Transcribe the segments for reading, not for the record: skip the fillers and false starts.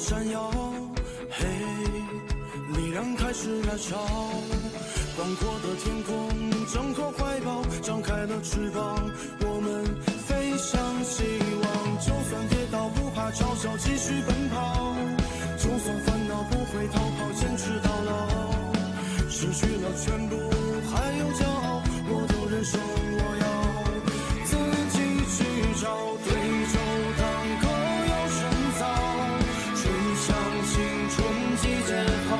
闪耀，嘿，力量开始燃烧，广阔的天空，挣脱怀抱，张开了翅膀，我们飞向希望。就算跌倒不怕嘲笑，继续奔跑，就算烦恼不会逃跑，坚持到老。失去了全部，还有骄傲，我的人生我要自己去找，对酒当歌要深造，吹响青春季节号，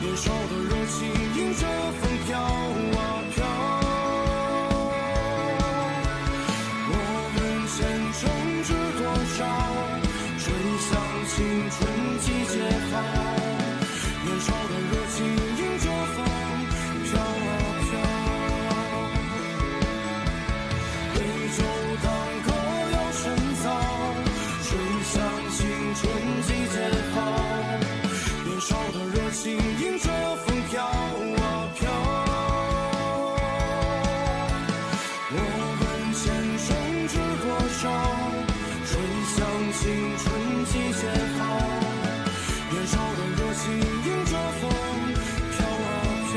年少的热情迎着风飘啊飘，我们前程知多少，吹响青春季节号，年少的热情迎着风飘啊飘，对酒当歌要深造，吹响青春季节号，年少的热情迎着风飘啊飘，我们前程知多少，吹响青春季节号，年少的热情迎着风飘啊飘。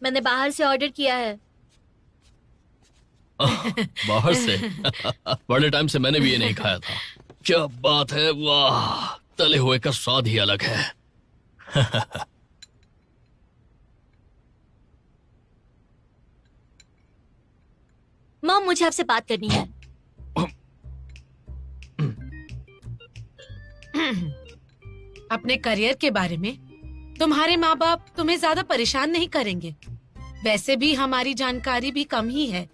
मैंने बाहर से ऑर्डर किया है। बाहर से बड़े टाइम से मैंने भी ये नहीं खाया था। क्या बात है, वाह, तले हुए का स्वाद ही अलग है। मॉम, मुझे आपसे बात करनी है। अपने करियर के बारे में तुम्हारे माँ बाप तुम्हें ज्यादा परेशान नहीं करेंगे। वैसे भी हमारी जानकारी भी कम ही है,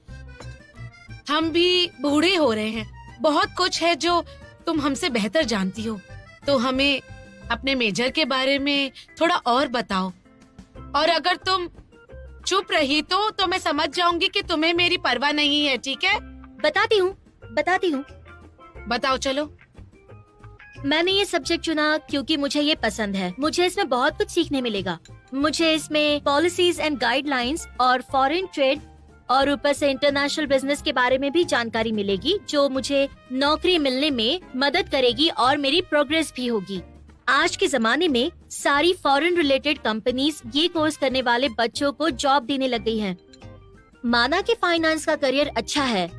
हम भी बूढ़े हो रहे हैं। बहुत कुछ है जो तुम हमसे बेहतर जानती हो, तो हमें अपने मेजर के बारे में थोड़ा और बताओ। और अगर तुम चुप रही तो मैं समझ जाऊंगी कि तुम्हें मेरी परवाह नहीं है। ठीक है, बताती हूँ। बताओ चलो। मैंने ये सब्जेक्ट चुना क्योंकि मुझे ये पसंद है। मुझे इसमें बहुत कुछ सीखने मिलेगा। मुझे इसमें पॉलिसीज एंड गाइडलाइंस और फॉरेन ट्रेड और ऊपर से इंटरनेशनल बिजनेस के बारे में भी जानकारी मिलेगी, जो मुझे नौकरी मिलने में मदद करेगी और मेरी प्रोग्रेस भी होगी। आज के जमाने में सारी फॉरेन रिलेटेड कंपनीज ये कोर्स करने वाले बच्चों को जॉब देने लग गई हैं। माना कि फाइनेंस का करियर अच्छा है,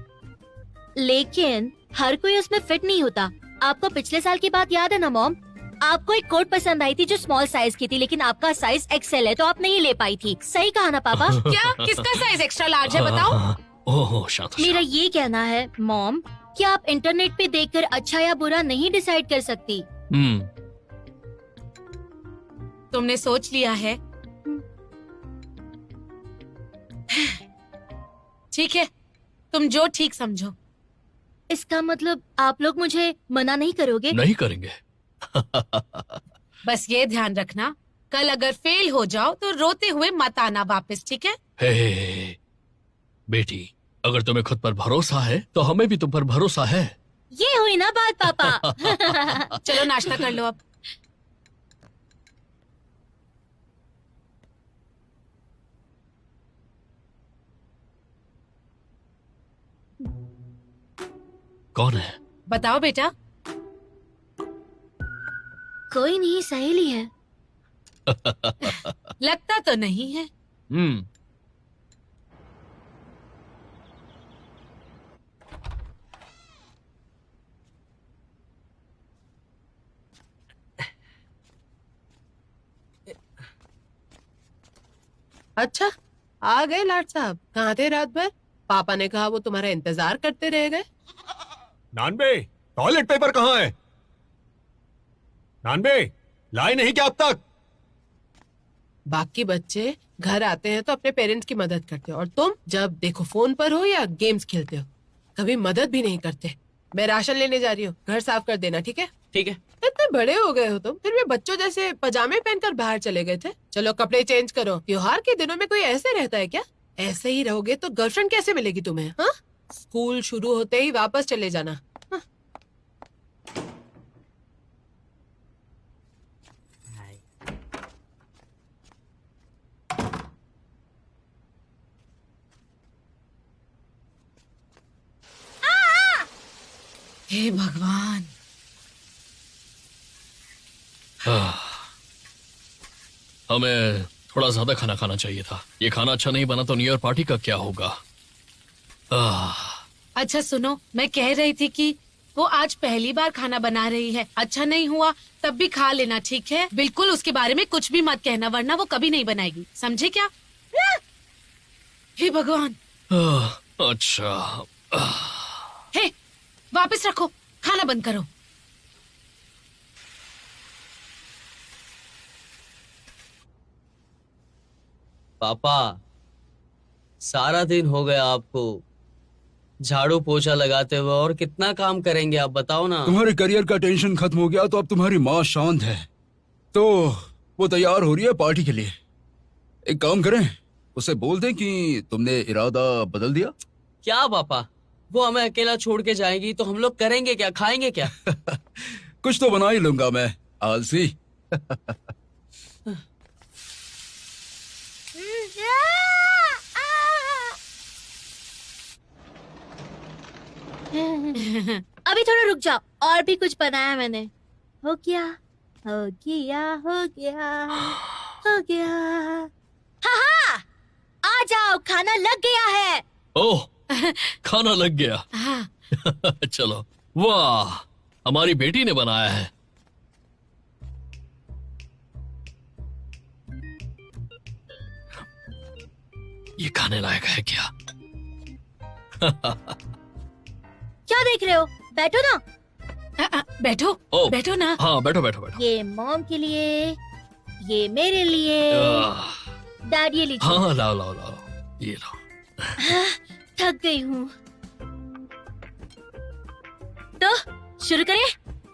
लेकिन हर कोई उसमें फिट नहीं होता। आपको पिछले साल की बात याद है ना मॉम? आपको एक कोट पसंद आई थी जो स्मॉल साइज की थी, लेकिन आपका साइज एक्सेल है तो आप नहीं ले पाई थी। सही कहा ना पापा? क्या, किसका साइज एक्स्ट्रा लार्ज है बताओ? ओह शांत। मेरा ये कहना है मॉम कि आप इंटरनेट पे देखकर अच्छा या बुरा नहीं डिसाइड कर सकती। तुमने सोच लिया है? ठीक है, तुम जो ठीक समझो। इसका मतलब आप लोग मुझे मना नहीं करोगे? नहीं करेंगे। बस ये ध्यान रखना, कल अगर फेल हो जाओ तो रोते हुए मत आना वापस, ठीक है? हे बेटी, अगर तुम्हें खुद पर भरोसा है तो हमें भी तुम पर भरोसा है। ये हुई ना बात पापा। चलो नाश्ता कर लो अब। कौन है? बताओ बेटा। कोई नहीं, सहेली है। लगता तो नहीं है। अच्छा, आ गए लाट साहब। कहाँ थे रात भर? पापा ने कहा वो तुम्हारा इंतजार करते रह गए। नानबे, टॉयलेट पेपर कहाँ है? नानबे, लाए नहीं क्या अब तक? बाकी बच्चे घर आते हैं तो अपने पेरेंट्स की मदद करते हो, और तुम जब देखो फोन पर हो या गेम्स खेलते हो, कभी मदद भी नहीं करते। मैं राशन लेने जा रही हूँ, घर साफ कर देना, ठीक है? ठीक है। इतने बड़े हो गए हो तुम, फिर भी बच्चों जैसे पजामे पहनकर बाहर चले गए थे। चलो कपड़े चेंज करो, त्योहार के दिनों में कोई ऐसे रहता है क्या? ऐसे ही रहोगे तो गर्लफ्रेंड कैसे मिलेगी तुम्हें? हाँ, स्कूल शुरू होते ही वापस चले जाना। हाँ? हे भगवान। हमें थोड़ा ज्यादा खाना खाना चाहिए था। ये खाना अच्छा नहीं बना तो न्यू ईयर पार्टी का क्या होगा? अच्छा सुनो, मैं कह रही थी कि वो आज पहली बार खाना बना रही है। अच्छा नहीं हुआ तब भी खा लेना, ठीक है? बिल्कुल उसके बारे में कुछ भी मत कहना, वरना वो कभी नहीं बनाएगी, समझे क्या? हे भगवान। अच्छा। हे, वापस रखो, खाना बंद करो। पापा, सारा दिन हो गया आपको झाड़ू पोछा लगाते हुए, और कितना काम करेंगे आप बताओ ना। तुम्हारे करियर का टेंशन खत्म हो गया तो अब तुम्हारी माँ शांत है, तो वो तैयार हो रही है पार्टी के लिए। एक काम करें, उसे बोल दें कि तुमने इरादा बदल दिया। क्या पापा, वो हमें अकेला छोड़ के जाएगी तो हम लोग करेंगे क्या, खाएंगे क्या? कुछ तो बना ही लूंगा मैं, आलसी। अभी थोड़ा रुक जाओ, और भी कुछ बनाया मैंने। हो गया, हो गया, हो गया, हो गया। हाँ, आ जाओ, खाना लग गया है। ओह, खाना लग गया। हाँ। चलो, वाह, हमारी बेटी ने बनाया है। ये खाने लायक है क्या? क्या देख रहे हो? बैठो ना। बैठो, ओ, बैठो ना। हाँ, बैठो बैठो बैठो। ये मॉम के लिए, ये मेरे लिए। डैड ये लीजिए। हाँ, लाओ लाओ लाओ, ये लो। थक गई हूँ, तो शुरू करें?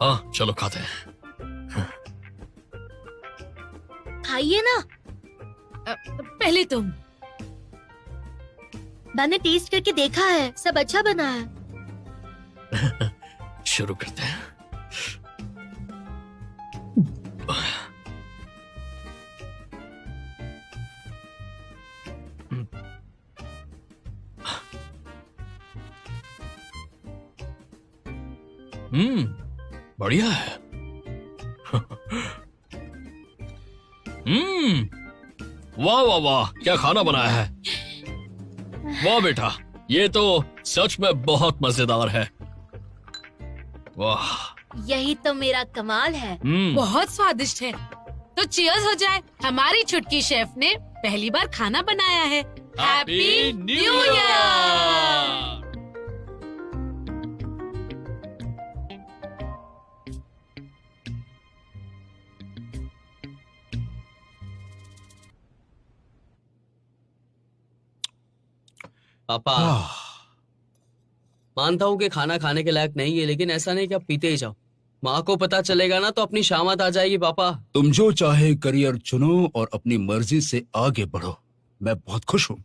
हाँ, चलो खाते हैं। खाइए ना। पहले तुम। मैंने टेस्ट करके देखा है, सब अच्छा बना है। शुरू करते हैं। बढ़िया है। वाह वाह वाह, क्या खाना बनाया है। वाह बेटा, ये तो सच में बहुत मजेदार है। वाह, यही तो मेरा कमाल है। बहुत स्वादिष्ट है। तो चीयर्स हो जाए, हमारी छुटकी शेफ ने पहली बार खाना बनाया है। Happy new year. पापा, मानता हूँ कि खाना खाने के लायक नहीं है, लेकिन ऐसा नहीं कि आप पीते ही जाओ। माँ को पता चलेगा ना तो अपनी शामत आ जाएगी। पापा, तुम जो चाहे करियर चुनो और अपनी मर्जी से आगे बढ़ो, मैं बहुत खुश हूँ।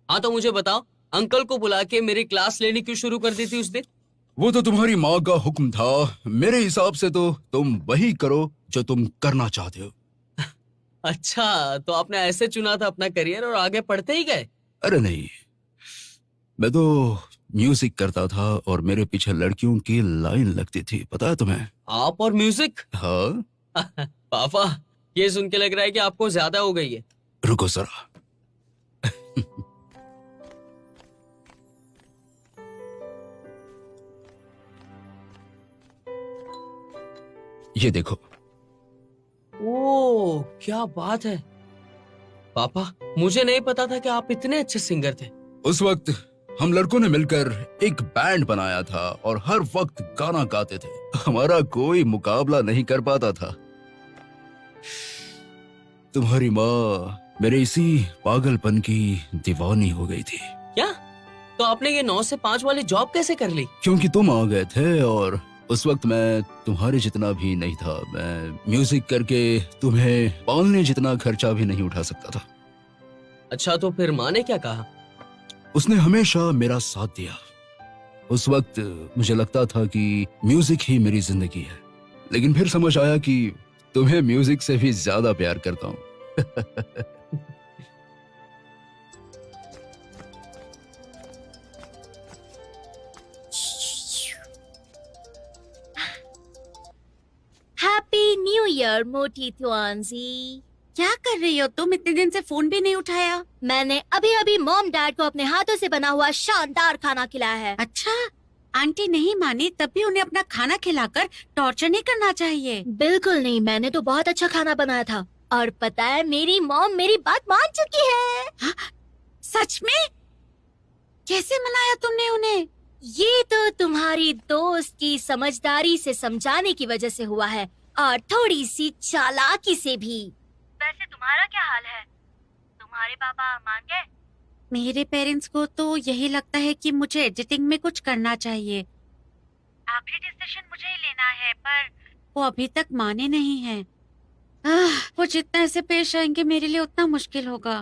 हाँ, तो मुझे बताओ, अंकल को बुला के मेरी क्लास लेनी क्यों शुरू कर दी थी उस दिन? वो तो तुम्हारी माँ का हुक्म था। मेरे हिसाब से तो तुम वही करो जो तुम करना चाहते हो। अच्छा, तो आपने ऐसे चुना था अपना करियर और आगे पढ़ते ही गए? अरे नहीं, मैं तो म्यूजिक करता था और मेरे पीछे लड़कियों की लाइन लगती थी, पता है तुम्हें? आप और म्यूजिक? हाँ। पापा, ये सुन के लग रहा है कि आपको ज्यादा हो गई है। रुको जरा। ये देखो। ओह, क्या बात है। पापा, मुझे नहीं पता था कि आप इतने अच्छे सिंगर थे। उस वक्त हम लड़कों ने मिलकर एक बैंड बनाया था और हर वक्त गाना गाते थे। हमारा कोई मुकाबला नहीं कर पाता था। तुम्हारी माँ मेरे इसी पागलपन की दीवानी हो गई थी। क्या? तो तो आपने ये 9 से 5 वाली जॉब कैसे कर ली? क्योंकि तुम आ गए थे और उस वक्त मैं तुम्हारे जितना भी नहीं था। मैं म्यूजिक करके तुम्हें पालने जितना खर्चा भी नहीं उठा सकता था। अच्छा, तो फिर माँ ने क्या कहा? उसने हमेशा मेरा साथ दिया। उस वक्त मुझे लगता था कि म्यूजिक ही मेरी जिंदगी है, लेकिन फिर समझ आया कि तुम्हें म्यूजिक से भी ज्यादा प्यार करता हूँ। हैप्पी न्यू ईयर मोटी तुआंजी। क्या कर रही हो तुम? इतने दिन से फोन भी नहीं उठाया। मैंने अभी अभी मॉम डैड को अपने हाथों से बना हुआ शानदार खाना खिलाया है। अच्छा, आंटी नहीं मानी तब भी उन्हें अपना खाना खिलाकर टॉर्चर नहीं करना चाहिए। बिल्कुल नहीं, मैंने तो बहुत अच्छा खाना बनाया था। और पता है, मेरी मॉम मेरी बात मान चुकी है। हाँ? सच में? कैसे मनाया तुमने उन्हें? ये तो तुम्हारी दोस्त की समझदारी से समझाने की वजह से हुआ है, और थोड़ी सी चालाकी से भी। वैसे तुम्हारा क्या हाल है? तुम्हारे पापा मान गए? मेरे पेरेंट्स को तो यही लगता है कि मुझे एडिटिंग में कुछ करना चाहिए। आखिरी डिसीजन मुझे ही लेना है, पर वो अभी तक माने नहीं हैं। वो जितना ऐसे पेश आएंगे मेरे लिए उतना मुश्किल होगा।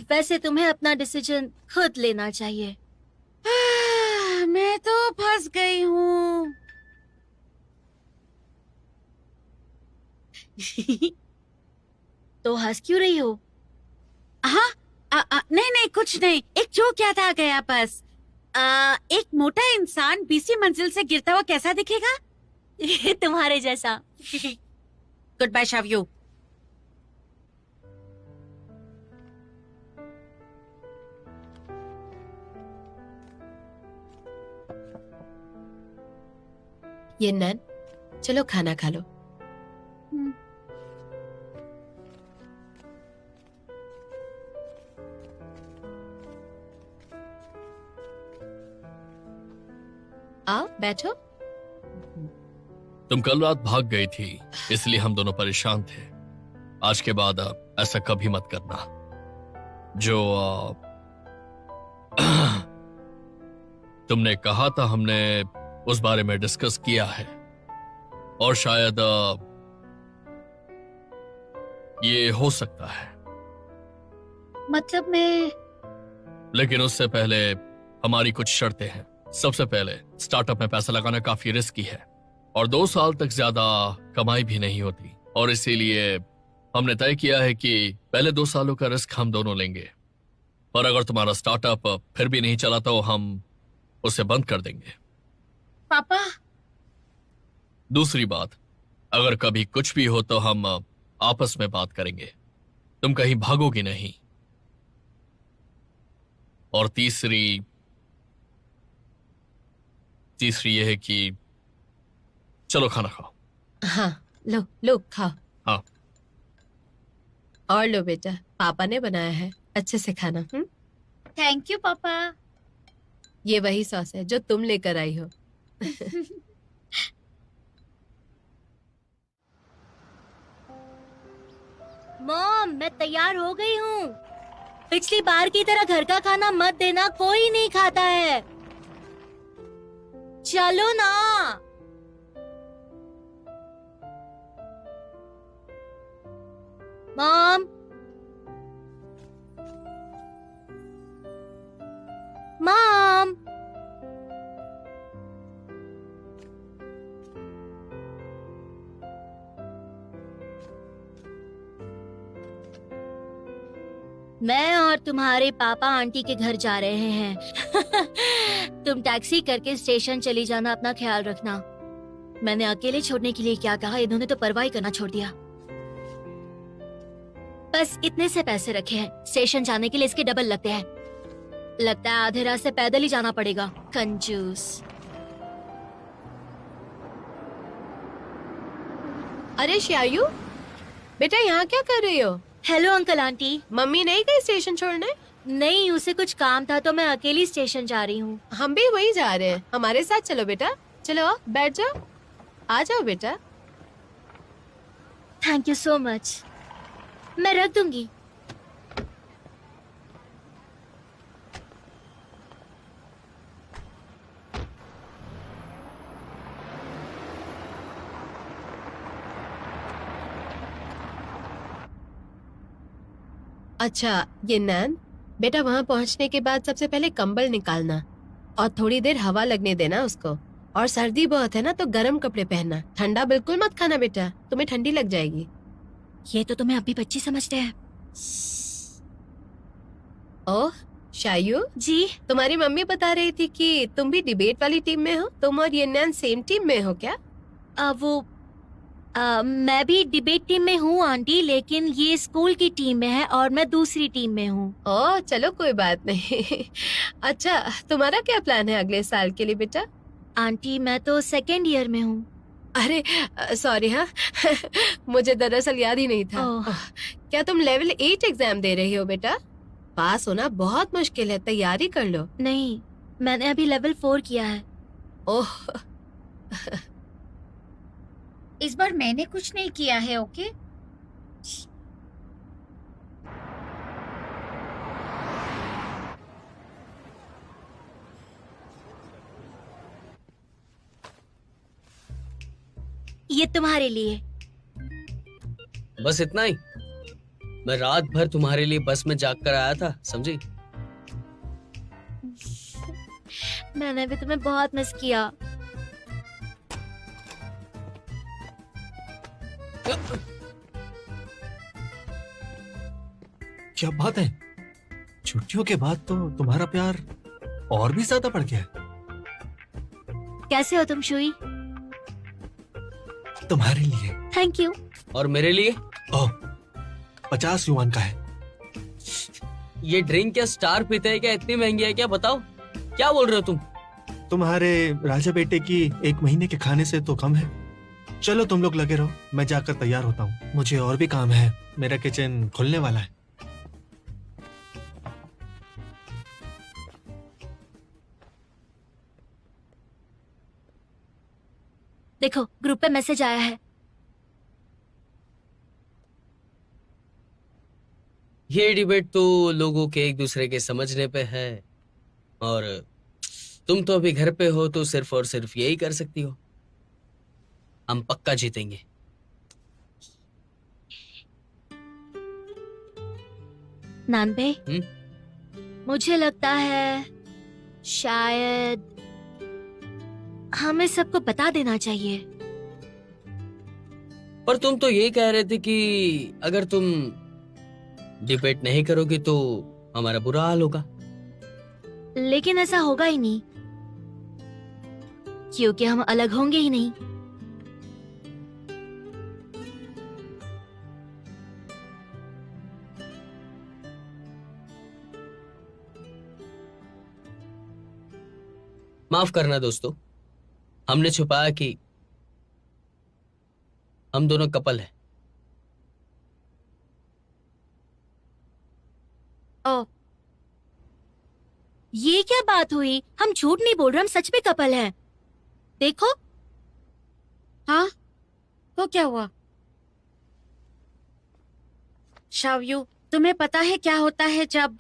वैसे तुम्हें अपना डिसीजन खुद लेना चाहिए। मैं तो फंस गई हूँ। तो हंस क्यों रही हो? हाँ, नहीं नहीं कुछ नहीं, एक जोक याद आ गया बस। एक मोटा इंसान 20वीं मंजिल से गिरता हुआ कैसा दिखेगा? ये तुम्हारे जैसा। गुड बाय शाव्यू। ये नैन, चलो खाना खा लो। आओ बैठो। तुम कल रात भाग गई थी, इसलिए हम दोनों परेशान थे। आज के बाद ऐसा कभी मत करना। जो तुमने कहा था हमने उस बारे में डिस्कस किया है, और शायद ये हो सकता है। मतलब मैं लेकिन उससे पहले हमारी कुछ शर्तें हैं। सबसे पहले, स्टार्टअप में पैसा लगाना काफी रिस्की है और 2 साल तक ज्यादा कमाई भी नहीं होती, और इसीलिए हमने तय किया है कि पहले 2 सालों का रिस्क हम दोनों लेंगे। पर अगर तुम्हारा स्टार्टअप फिर भी नहीं चला तो हम उसे बंद कर देंगे। पापा, दूसरी बात, अगर कभी कुछ भी हो तो हम आपस में बात करेंगे। तुम कहीं भागोगी नहीं। और तीसरी यह है कि चलो खाना खाओ। हाँ, लो लो खाओ। हाँ। और लो बेटा, पापा ने बनाया है, अच्छे से खाना। थैंक यू पापा। ये वही सॉस है जो तुम लेकर आई हो। मॉम, मैं तैयार हो गई हूँ। पिछली बार की तरह घर का खाना मत देना, कोई नहीं खाता है। चलो ना। मॉम, मॉम, मैं और तुम्हारे पापा आंटी के घर जा रहे हैं। तुम टैक्सी करके स्टेशन चली जाना, अपना ख्याल रखना। मैंने अकेले छोड़ने के लिए क्या कहा, इन्होंने तो परवाह ही करना छोड़ दिया। बस इतने से पैसे रखे हैं, स्टेशन जाने के लिए इसके डबल लगते हैं। लगता है आधे रास्ते पैदल ही जाना पड़ेगा, कंजूस। अरे श्यायु, बेटा यहाँ क्या कर रही हो? Hello uncle aunty. मम्मी नहीं गई स्टेशन छोड़ने? नहीं, उसे कुछ काम था तो मैं अकेली स्टेशन जा रही हूँ। हम भी वही जा रहे हैं, हमारे साथ चलो बेटा। चलो आओ, बैठ जाओ, आ जाओ बेटा। थैंक यू सो मच, मैं रख दूंगी। अच्छा ये नैन, बेटा वहाँ पहुँचने के बाद सबसे पहले कंबल निकालना और थोड़ी देर हवा लगने देना उसको। और सर्दी बहुत है ना तो गर्म कपड़े पहनना, ठंडा बिल्कुल मत खाना बेटा, तुम्हें ठंडी लग जाएगी। ये तो तुम्हें अभी बच्ची समझते हैं। ओह शायू, जी तुम्हारी मम्मी बता रही थी कि तुम भी डिबेट वाली टीम में हो। तुम और ये नैन सेम टीम में हो क्या? मैं भी डिबेट टीम में हूँ आंटी, लेकिन ये स्कूल की टीम में है और मैं दूसरी टीम में हूँ। ओह चलो कोई बात नहीं। अच्छा तुम्हारा क्या प्लान है अगले साल के लिए बेटा? आंटी मैं तो 2nd ईयर में हूँ। अरे सॉरी हाँ। मुझे दरअसल याद ही नहीं था। ओह। क्या तुम लेवल 8 एग्जाम दे रही हो बेटा? पास होना बहुत मुश्किल है, तैयारी कर लो। नहीं, मैंने अभी लेवल 4 किया है। ओह इस बार मैंने कुछ नहीं किया है। ओके ये तुम्हारे लिए। बस इतना ही? मैं रात भर तुम्हारे लिए बस में जाग कर आया था, समझी? मैंने भी तुम्हें बहुत मिस किया। क्या बात है, छुट्टियों के बाद तो तुम्हारा प्यार और भी ज्यादा बढ़ गया है। कैसे हो तुम शुई? तुम्हारे लिए। Thank you. और मेरे लिए? ओह 50 युआन का है। ये ड्रिंक क्या स्टार पीते हैं क्या? इतनी महंगी है क्या? बताओ क्या बोल रहे हो तुम? तुम्हारे राजा बेटे की 1 महीने के खाने से तो कम है। चलो तुम लोग लगे रहो, मैं जाकर तैयार होता हूँ, मुझे और भी काम है। मेरा किचन खुलने वाला है। देखो ग्रुप पे मैसेज आया है। ये डिबेट तो लोगों के एक दूसरे के समझने पे है, और तुम तो अभी घर पे हो तो सिर्फ और सिर्फ यही कर सकती हो। हम पक्का जीतेंगे। नानबे, मुझे लगता है शायद हमें सबको बता देना चाहिए। पर तुम तो ये कह रहे थे कि अगर तुम डिबेट नहीं करोगे तो हमारा बुरा हाल होगा। लेकिन ऐसा होगा ही नहीं, क्योंकि हम अलग होंगे ही नहीं। माफ करना दोस्तों, हमने छुपाया कि हम दोनों कपल हैं। ओ, ये क्या बात हुई? हम झूठ नहीं बोल रहे, हम सच में कपल हैं। देखो। हाँ तो क्या हुआ? शावयू, तुम्हें पता है क्या होता है जब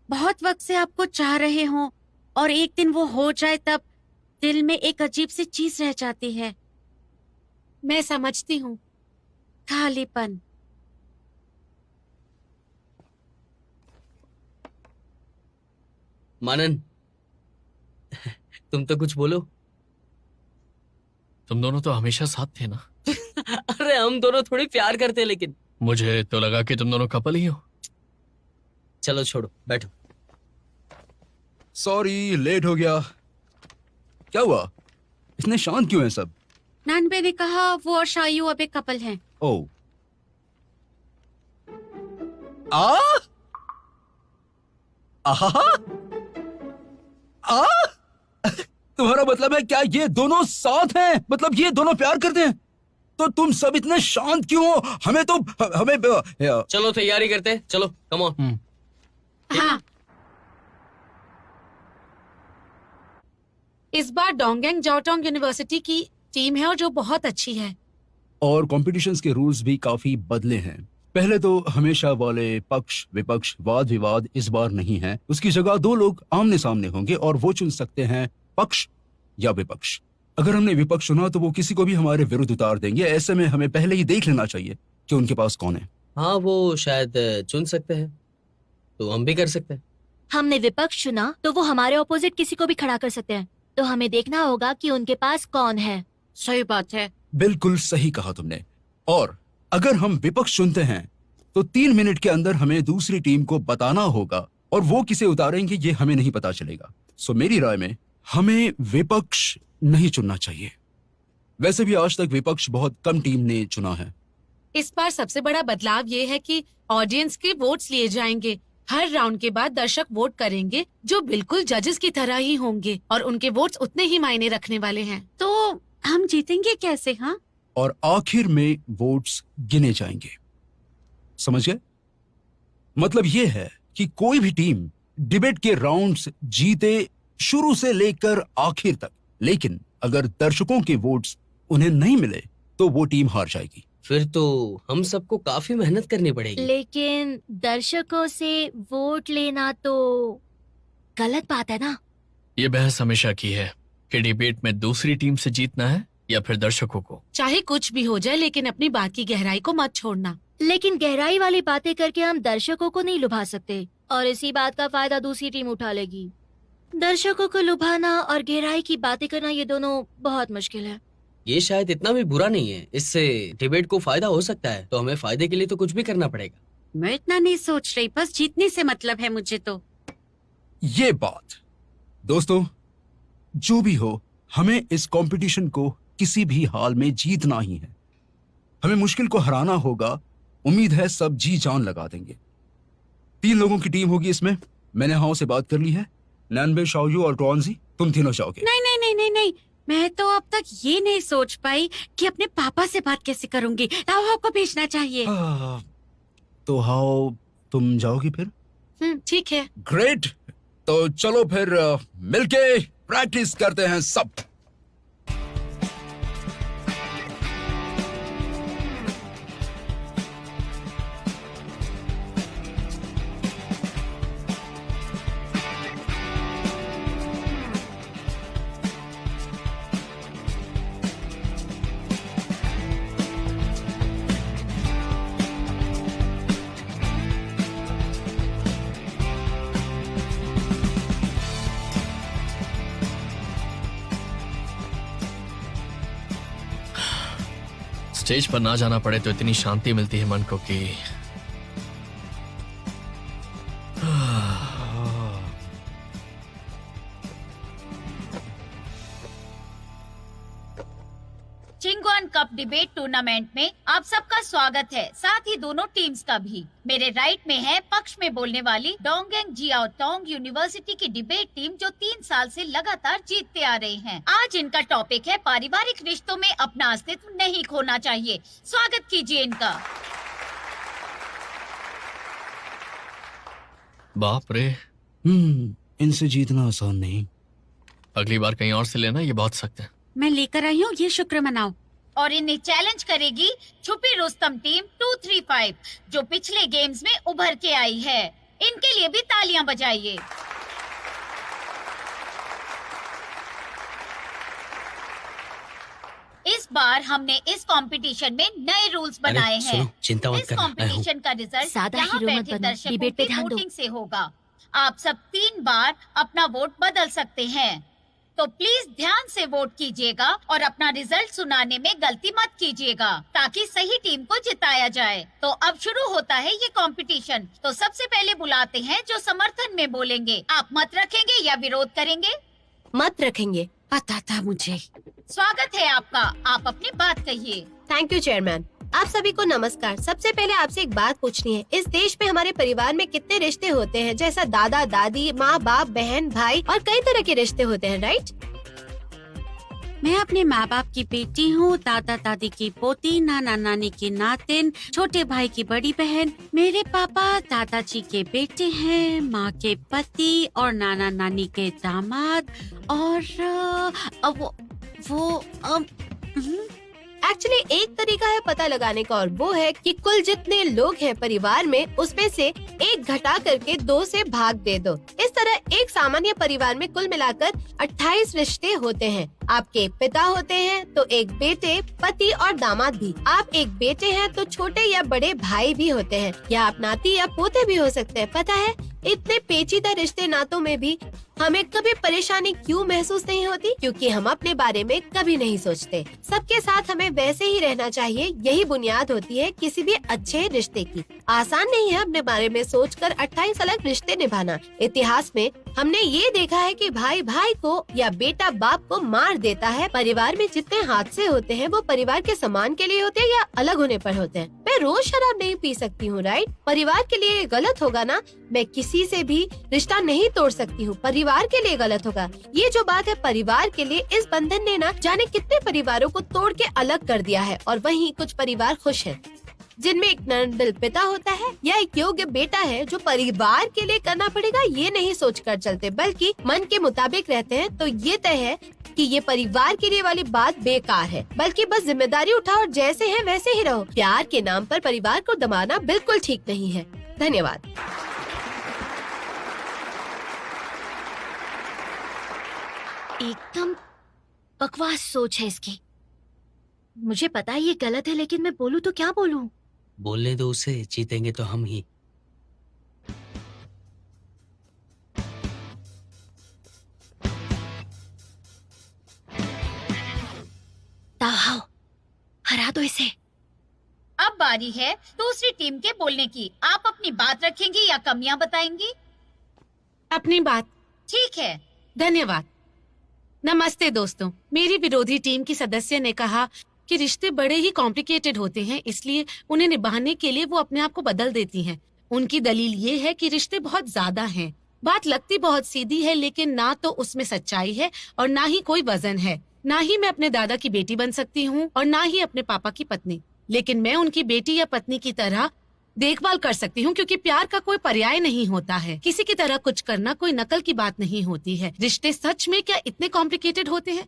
बहुत वक्त से आपको चाह रहे हों और एक दिन वो हो जाए, तब दिल में एक अजीब सी चीज रह जाती है। मैं समझती हूँ। खालीपन। मानन, तुम तो कुछ बोलो। तुम दोनों तो हमेशा साथ थे ना। अरे हम दोनों थोड़ी प्यार करते, लेकिन मुझे तो लगा कि तुम दोनों कपल ही हो। चलो छोड़ो, बैठो। सॉरी लेट हो गया। क्या हुआ, इतने शांत क्यों हैं सब? नानबे ने कहा वो और शायू अब एक कपल हैं। ओ आ आहा आ तुम्हारा मतलब है क्या ये दोनों साथ हैं? मतलब ये दोनों प्यार करते हैं? तो तुम सब इतने शांत क्यों हो? हमें चलो तैयारी करते हैं, चलो कम ऑन। हाँ इस बार डोंगेंग जाओटोंग यूनिवर्सिटी की टीम है और जो बहुत अच्छी है। और कॉम्पिटिशन्स के रूल्स भी काफी बदले हैं। पहले तो हमेशा वाले पक्ष विपक्ष वाद विवाद इस बार नहीं है। उसकी जगह 2 लोग आमने सामने होंगे और वो चुन सकते हैं पक्ष या विपक्ष। अगर हमने विपक्ष चुना तो वो किसी को भी हमारे विरुद्ध उतार देंगे। ऐसे में हमें पहले ही देख लेना चाहिए कि उनके पास कौन है। हाँ, वो शायद चुन सकते हैं, तो हम भी कर सकते हैं। हमने विपक्ष चुना तो वो हमारे ऑपोजिट किसी को भी खड़ा कर सकते हैं, तो हमें देखना होगा कि उनके पास कौन है। सही बात है। बिल्कुल सही कहा तुमने। और अगर हम विपक्ष चुनते हैं तो 3 मिनट के अंदर हमें दूसरी टीम को बताना होगा, और वो किसे उतारेंगे ये हमें नहीं पता चलेगा। सो मेरी राय में हमें विपक्ष नहीं चुनना चाहिए। वैसे भी आज तक विपक्ष बहुत कम टीम ने चुना है। इस बार सबसे बड़ा बदलाव ये है कि ऑडियंस के वोट्स लिए जाएंगे। हर राउंड के बाद दर्शक वोट करेंगे जो बिल्कुल जजेस की तरह ही होंगे, और उनके वोट्स उतने ही मायने रखने वाले हैं। तो हम जीतेंगे कैसे? हाँ, और आखिर में वोट्स गिने जाएंगे। समझ गए? मतलब ये है कि कोई भी टीम डिबेट के राउंड्स जीते शुरू से लेकर आखिर तक, लेकिन अगर दर्शकों के वोट्स उन्हें नहीं मिले तो वो टीम हार जाएगी। फिर तो हम सबको काफी मेहनत करनी पड़ेगी। लेकिन दर्शकों से वोट लेना तो गलत बात है ना। ये बहस हमेशा की है कि डिबेट में दूसरी टीम से जीतना है या फिर दर्शकों को। चाहे कुछ भी हो जाए, लेकिन अपनी बात की गहराई को मत छोड़ना। लेकिन गहराई वाली बातें करके हम दर्शकों को नहीं लुभा सकते, और इसी बात का फायदा दूसरी टीम उठा लेगी। दर्शकों को लुभाना और गहराई की बातें करना, ये दोनों बहुत मुश्किल है। ये शायद इतना भी बुरा नहीं है, इससे डिबेट को फायदा हो सकता है, तो हमें फायदे के लिए तो कुछ भी करना पड़ेगा। मैं इतना नहीं सोच रही, बस जीतने से मतलब है मुझे तो। ये बात दोस्तों, जो भी हो, हमें इस कंपटीशन को किसी भी हाल में जीतना ही है। हमें मुश्किल को हराना होगा। उम्मीद है सब जी जान लगा देंगे। 3 लोगों की टीम होगी इसमें। मैंने हाउ से बात कर ली है। नैनबे, शाओयू और टॉन्जी, तुम तीनों जाओगे। नहीं नहीं नहीं नहीं नहीं, मैं तो अब तक ये नहीं सोच पाई कि अपने पापा से बात कैसे करूंगी। हाउ को भेजना चाहिए। तो हाउ तुम जाओगी फिर? ठीक है। ग्रेट, तो चलो फिर मिलके प्रैक्टिस करते हैं सब। स्टेज पर ना जाना पड़े तो इतनी शांति मिलती है मन को कि चिंगवान कप डिबेट टूर्नामेंट में आप सबका स्वागत है, साथ ही दोनों टीम्स का भी। मेरे राइट में है पक्ष में बोलने वाली डोंगेंग जियाओटोंग यूनिवर्सिटी की डिबेट टीम, जो 3 साल से लगातार जीतते आ रहे हैं। आज इनका टॉपिक है पारिवारिक रिश्तों में अपना अस्तित्व नहीं खोना चाहिए। स्वागत कीजिए इनका। बाप रे, इनसे जीतना आसान नहीं। अगली बार कहीं और से लेना, ये बहुत सख्त है। मैं लेकर आई हूँ, ये शुक्र मनाओ। और इन्हें चैलेंज करेगी छुपी रुस्तम टीम 235, जो पिछले गेम्स में उभर के आई है। इनके लिए भी तालियां बजाइए। इस बार हमने इस कंपटीशन में नए रूल्स बनाए हैं। सुनो, चिंता मत इस करना, मैं हूँ। कंपटीशन का रिजल्ट सादा यहाँ हीरो मत बैठे बनो, दर्शकों डिबेट पे की ध्यान दो। वोटिंग से होगा। आप सब 3 बार अपना वोट बदल सकते हैं, तो प्लीज ध्यान से वोट कीजिएगा और अपना रिजल्ट सुनाने में गलती मत कीजिएगा, ताकि सही टीम को जिताया जाए। तो अब शुरू होता है ये कंपटीशन। तो सबसे पहले बुलाते हैं जो समर्थन में बोलेंगे। आप मत रखेंगे या विरोध करेंगे? मत रखेंगे। पता था मुझे। स्वागत है आपका, आप अपनी बात कहिए। Thank you chairman. आप सभी को नमस्कार। सबसे पहले आपसे एक बात पूछनी है। इस देश में हमारे परिवार में कितने रिश्ते होते हैं? जैसा दादा दादी, माँ बाप, बहन भाई और कई तरह के रिश्ते होते हैं, राइट? मैं अपने माँ बाप की बेटी हूँ, दादा दादी की पोती, नाना नानी की नातिन, छोटे भाई की बड़ी बहन। मेरे पापा दादाजी के बेटे हैं, माँ के पति और नाना नानी के दामाद। और एक्चुअली एक तरीका है पता लगाने का और वो है कि कुल जितने लोग हैं परिवार में उसमें से एक घटा करके 2 से भाग दे दो। इस तरह एक सामान्य परिवार में कुल मिलाकर 28 रिश्ते होते हैं। आपके पिता होते हैं तो एक बेटे, पति और दामाद भी। आप एक बेटे हैं तो छोटे या बड़े भाई भी होते हैं, या आप नाती या पोते भी हो सकते हैं। पता है इतने पेचीदा रिश्ते नातों में भी हमें कभी परेशानी क्यों महसूस नहीं होती? क्योंकि हम अपने बारे में कभी नहीं सोचते। सबके साथ हमें वैसे ही रहना चाहिए, यही बुनियाद होती है किसी भी अच्छे रिश्ते की। आसान नहीं है अपने बारे में सोचकर 28 अलग रिश्ते निभाना। इतिहास में हमने ये देखा है कि भाई भाई को या बेटा बाप को मार देता है। परिवार में जितने हादसे होते हैं वो परिवार के सम्मान के लिए होते हैं या अलग होने पर होते हैं। मैं रोज शराब नहीं पी सकती हूँ, राइट? परिवार के लिए गलत होगा ना। मैं किसी से भी रिश्ता नहीं तोड़ सकती हूँ, परिवार के लिए गलत होगा। ये जो बात है परिवार के लिए, इस बंधन ने ना जाने कितने परिवारों को तोड़ के अलग कर दिया है। और वहीं कुछ परिवार खुश हैं, जिनमें एक नर्मदिल पिता होता है या एक योग्य बेटा है जो परिवार के लिए करना पड़ेगा ये नहीं सोचकर चलते, बल्कि मन के मुताबिक रहते हैं। तो ये तय है कि ये परिवार के लिए वाली बात बेकार है, बल्कि बस जिम्मेदारी उठाओ और जैसे हैं वैसे ही रहो। प्यार के नाम पर परिवार को दबाना बिल्कुल ठीक नहीं है। धन्यवाद। एकदम बकवास सोच है इसकी। मुझे पता है ये गलत है, लेकिन मैं बोलूं तो क्या बोलूं? बोलने दो उसे, जीतेंगे तो हम ही। ताओ, हरा दो इसे। अब बारी है दूसरी टीम के बोलने की। आप अपनी बात रखेंगी या कमियां बताएंगी? अपनी बात। ठीक है। धन्यवाद। नमस्ते दोस्तों। मेरी विरोधी टीम की सदस्य ने कहा कि रिश्ते बड़े ही कॉम्प्लिकेटेड होते हैं, इसलिए उन्हें निभाने के लिए वो अपने आप को बदल देती हैं। उनकी दलील ये है कि रिश्ते बहुत ज्यादा हैं। बात लगती बहुत सीधी है, लेकिन ना तो उसमें सच्चाई है और ना ही कोई वजन है। ना ही मैं अपने दादा की बेटी बन सकती हूँ और ना ही अपने पापा की पत्नी, लेकिन मैं उनकी बेटी या पत्नी की तरह देखभाल कर सकती हूँ, क्योंकि प्यार का कोई पर्याय नहीं होता है। किसी की तरह कुछ करना कोई नकल की बात नहीं होती है। रिश्ते सच में क्या इतने कॉम्प्लिकेटेड होते हैं?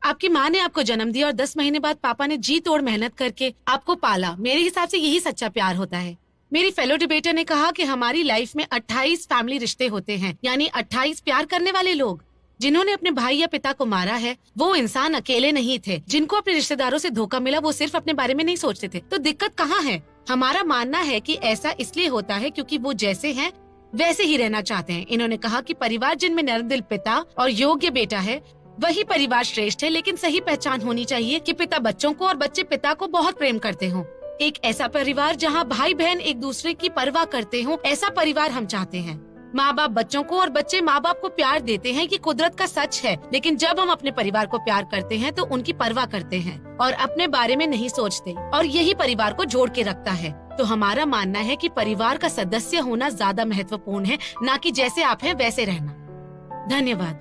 आपकी माँ ने आपको जन्म दिया और 10 महीने बाद पापा ने जी तोड़ मेहनत करके आपको पाला। मेरे हिसाब से यही सच्चा प्यार होता है। मेरी फेलो डिबेटर ने कहा कि हमारी लाइफ में 28 फैमिली रिश्ते होते हैं, यानी 28 प्यार करने वाले लोग। जिन्होंने अपने भाई या पिता को मारा है वो इंसान अकेले नहीं थे। जिनको अपने रिश्तेदारों से धोखा मिला वो सिर्फ अपने बारे में नहीं सोचते थे। तो दिक्कत कहाँ है? हमारा मानना है कि ऐसा इसलिए होता है क्योंकि वो जैसे हैं वैसे ही रहना चाहते हैं। इन्होंने कहा कि परिवार जिनमें नर्मदिल पिता और योग्य बेटा है वही परिवार श्रेष्ठ है, लेकिन सही पहचान होनी चाहिए कि पिता बच्चों को और बच्चे पिता को बहुत प्रेम करते हों। एक ऐसा परिवार जहाँ भाई बहन एक दूसरे की परवाह करते हों, ऐसा परिवार हम चाहते हैं। माँ बाप बच्चों को और बच्चे माँ बाप को प्यार देते हैं, कि कुदरत का सच है। लेकिन जब हम अपने परिवार को प्यार करते हैं तो उनकी परवाह करते हैं और अपने बारे में नहीं सोचते, और यही परिवार को जोड़ के रखता है। तो हमारा मानना है कि परिवार का सदस्य होना ज्यादा महत्वपूर्ण है, ना कि जैसे आप हैं वैसे रहना। धन्यवाद।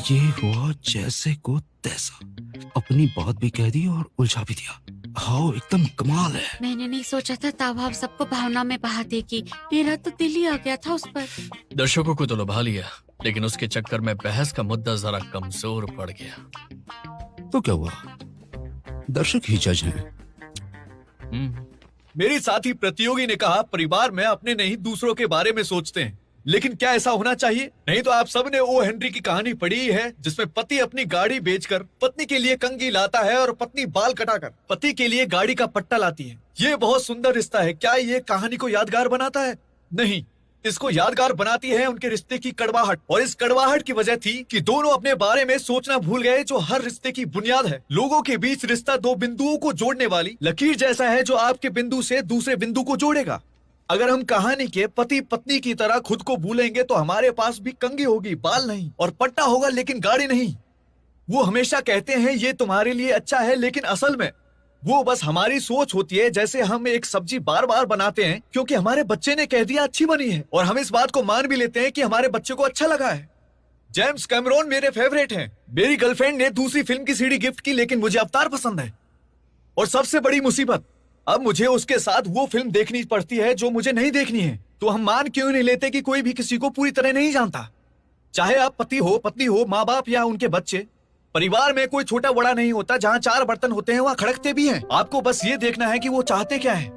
ये हुआ जैसे को तैसा, अपनी बात भी कह दी और उलझा भी दिया। हाँ, एकदम कमाल है। मैंने नहीं सोचा था तावा सबको भावना में बहा देगी। मेरा तो दिल ही आ गया था उस पर। दर्शकों को तो लुभा लिया, लेकिन उसके चक्कर में बहस का मुद्दा जरा कमजोर पड़ गया। तो क्या हुआ? दर्शक ही जज हैं। मेरी साथी प्रतियोगी ने कहा परिवार में अपने नहीं दूसरों के बारे में सोचते हैं, लेकिन क्या ऐसा होना चाहिए? नहीं तो आप सबने ओ हेनरी की कहानी पढ़ी ही है, जिसमें पति अपनी गाड़ी बेचकर पत्नी के लिए कंघी लाता है और पत्नी बाल कटाकर पति के लिए गाड़ी का पट्टा लाती है। ये बहुत सुंदर रिश्ता है। क्या ये कहानी को यादगार बनाता है? नहीं, इसको यादगार बनाती है उनके रिश्ते की कड़वाहट। और इस कड़वाहट की वजह थी कि दोनों अपने बारे में सोचना भूल गए, जो हर रिश्ते की बुनियाद है। लोगों के बीच रिश्ता दो बिंदुओं को जोड़ने वाली लकीर जैसा है, जो आपके बिंदु से दूसरे बिंदु को जोड़ेगा। अगर हम कहानी के पति पत्नी की तरह खुद को भूलेंगे तो हमारे पास भी कंघी होगी, बाल नहीं, और पट्टा होगा लेकिन गाड़ी नहीं। वो हमेशा कहते हैं ये तुम्हारे लिए अच्छा है, लेकिन असल में वो बस हमारी सोच होती है। जैसे हम एक सब्जी बार बार बनाते हैं क्योंकि हमारे बच्चे ने कह दिया अच्छी बनी है, और हम इस बात को मान भी लेते हैं कि हमारे बच्चे को अच्छा लगा है। जेम्स कैमरॉन मेरे फेवरेट हैं। मेरी गर्लफ्रेंड ने दूसरी फिल्म की सीडी गिफ्ट की, लेकिन मुझे अवतार पसंद है। और सबसे बड़ी मुसीबत, अब मुझे उसके साथ वो फिल्म देखनी पड़ती है जो मुझे नहीं देखनी है। तो हम मान क्यों नहीं लेते कि कोई भी किसी को पूरी तरह नहीं जानता? चाहे आप पति हो, पत्नी हो, माँ बाप या उनके बच्चे, परिवार में कोई छोटा बड़ा नहीं होता। जहाँ 4 बर्तन होते हैं वहाँ खड़कते भी हैं। आपको बस ये देखना है कि वो चाहते क्या है।